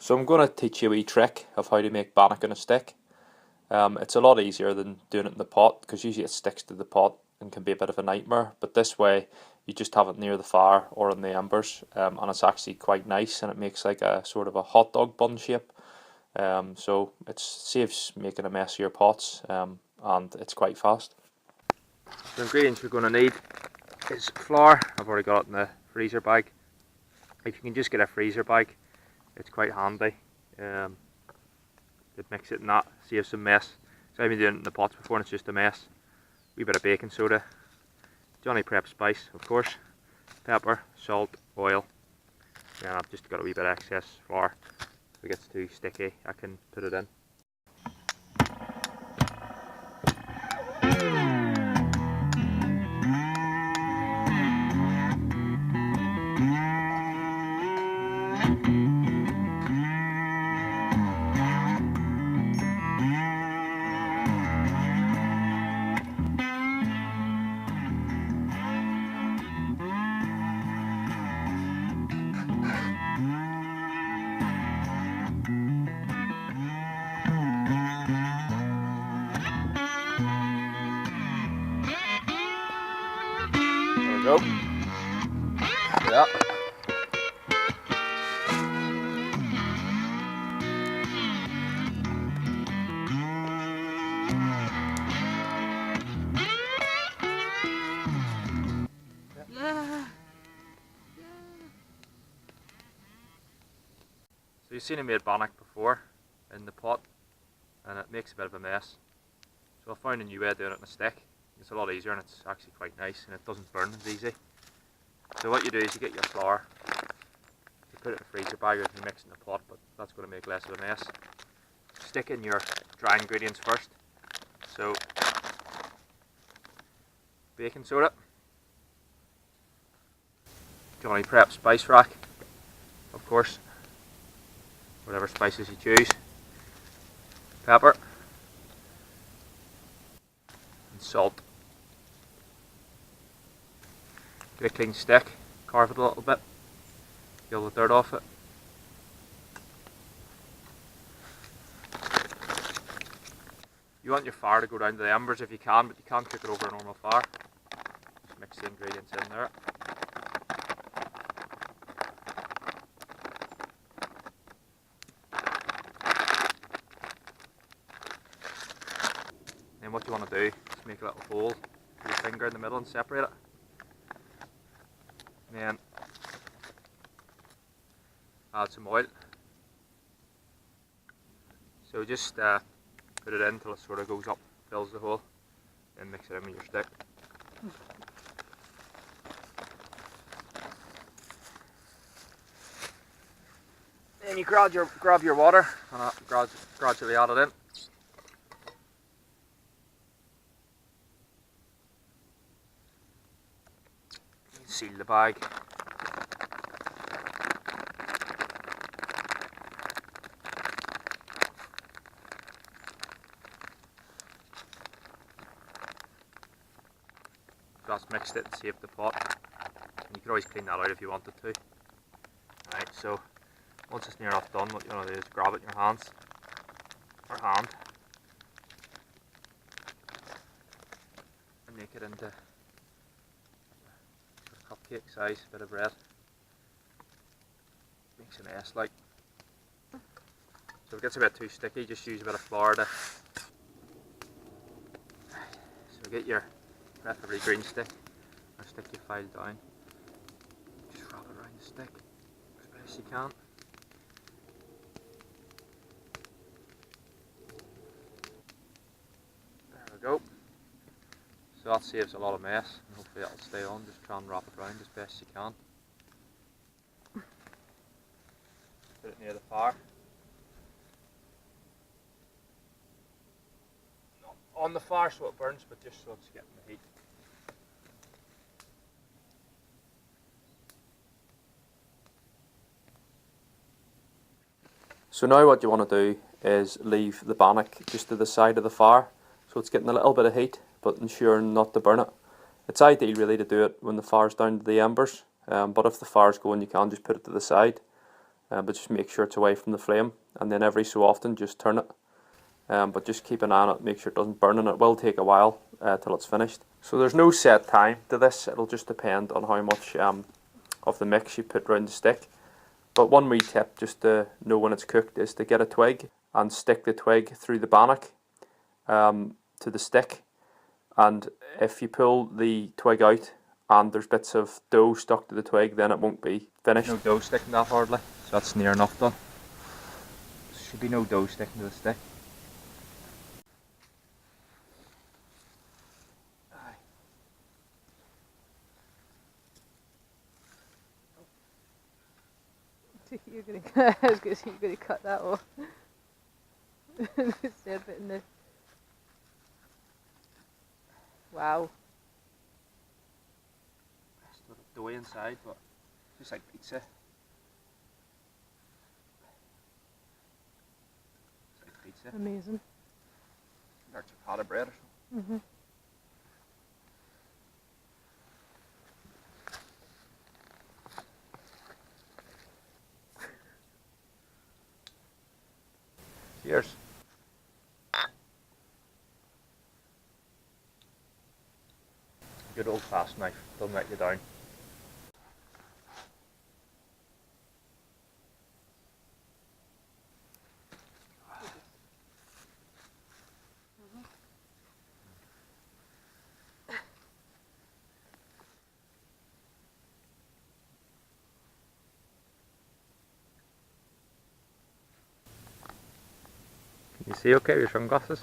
So I'm going to teach you a wee trick of how to make bannock on a stick. It's a lot easier than doing it in the pot, because usually it sticks to the pot and can be a bit of a nightmare, but this way you just have it near the fire or in the embers, and it's actually quite nice, and it makes like a sort of a hot dog bun shape. So it saves making a mess of your pots, and it's quite fast. The ingredients we're going to need is flour. I've already got it in the freezer bag. If you can just get a freezer bag, it's quite handy. To mix it in that, save some mess. So I've been doing it in the pots before and it's just a mess. Wee bit of baking soda, Johnny Prep spice, of course, pepper, salt, oil. And I've just got a wee bit of excess flour. If it gets too sticky, I can put it in. There we go. Yeah. So you've seen I made bannock before in the pot, and it makes a bit of a mess. So I found a new way of doing it in a stick. It's a lot easier and it's actually quite nice, and it doesn't burn as easy. So what you do is you get your flour, you put it in a freezer bag or you mix it in a pot, but that's going to make less of a mess. Stick in your dry ingredients first. So baking soda, Johnny Prep spice rack, of course, whatever spices you choose, pepper and salt. Get a clean stick, carve it a little bit, get all the dirt off it. You want your fire to go down to the embers if you can, but you can't cook it over a normal fire. Just mix the ingredients in there. Then what you want to do is make a little hole with your finger in the middle and separate it. And then add some oil. So just put it in until it sort of goes up, fills the hole, then mix it in with your stick. Then you grab your water and gradually add it in. Seal the bag. Just mixed it and saved the pot. And you can always clean that out if you wanted to. Right, so once it's near enough done, what you want to do is grab it in your hands, or hand, and make it into a cupcake size bit of bread. Makes a mess like. So if it gets a bit too sticky, just use a bit of flour to. So get your preferably green stick, or stick your file down. Just wrap it around the stick as best as you can. There we go. So that saves a lot of mess, and hopefully that'll stay on. Just try and wrap it around as best as you can. Put it near the fire. Not on the fire so it burns, but just so it's getting the heat. So now what you want to do is leave the bannock just to the side of the fire, so it's getting a little bit of heat, but ensuring not to burn it. It's ideal really to do it when the fire's down to the embers, but if the fire's going you can just put it to the side. but just make sure it's away from the flame, and then every so often just turn it. But just keep an eye on it, make sure it doesn't burn, and it will take a while till it's finished. So there's no set time to this, it'll just depend on how much of the mix you put round the stick. But one wee tip just to know when it's cooked is to get a twig and stick the twig through the bannock to the stick, and if you pull the twig out and there's bits of dough stuck to the twig, then it won't be finished. No dough sticking that hardly, so that's near enough done. There should be no dough sticking to the stick. You're gonna, I was gonna say you're gonna cut that off. Serve it in the. Wow. It's a little doughy inside, but just like pizza. It's like pizza. Amazing. Or ciabatta bread or something. Cheers. Good old fast knife, don't let you down. Can you see okay with your sunglasses?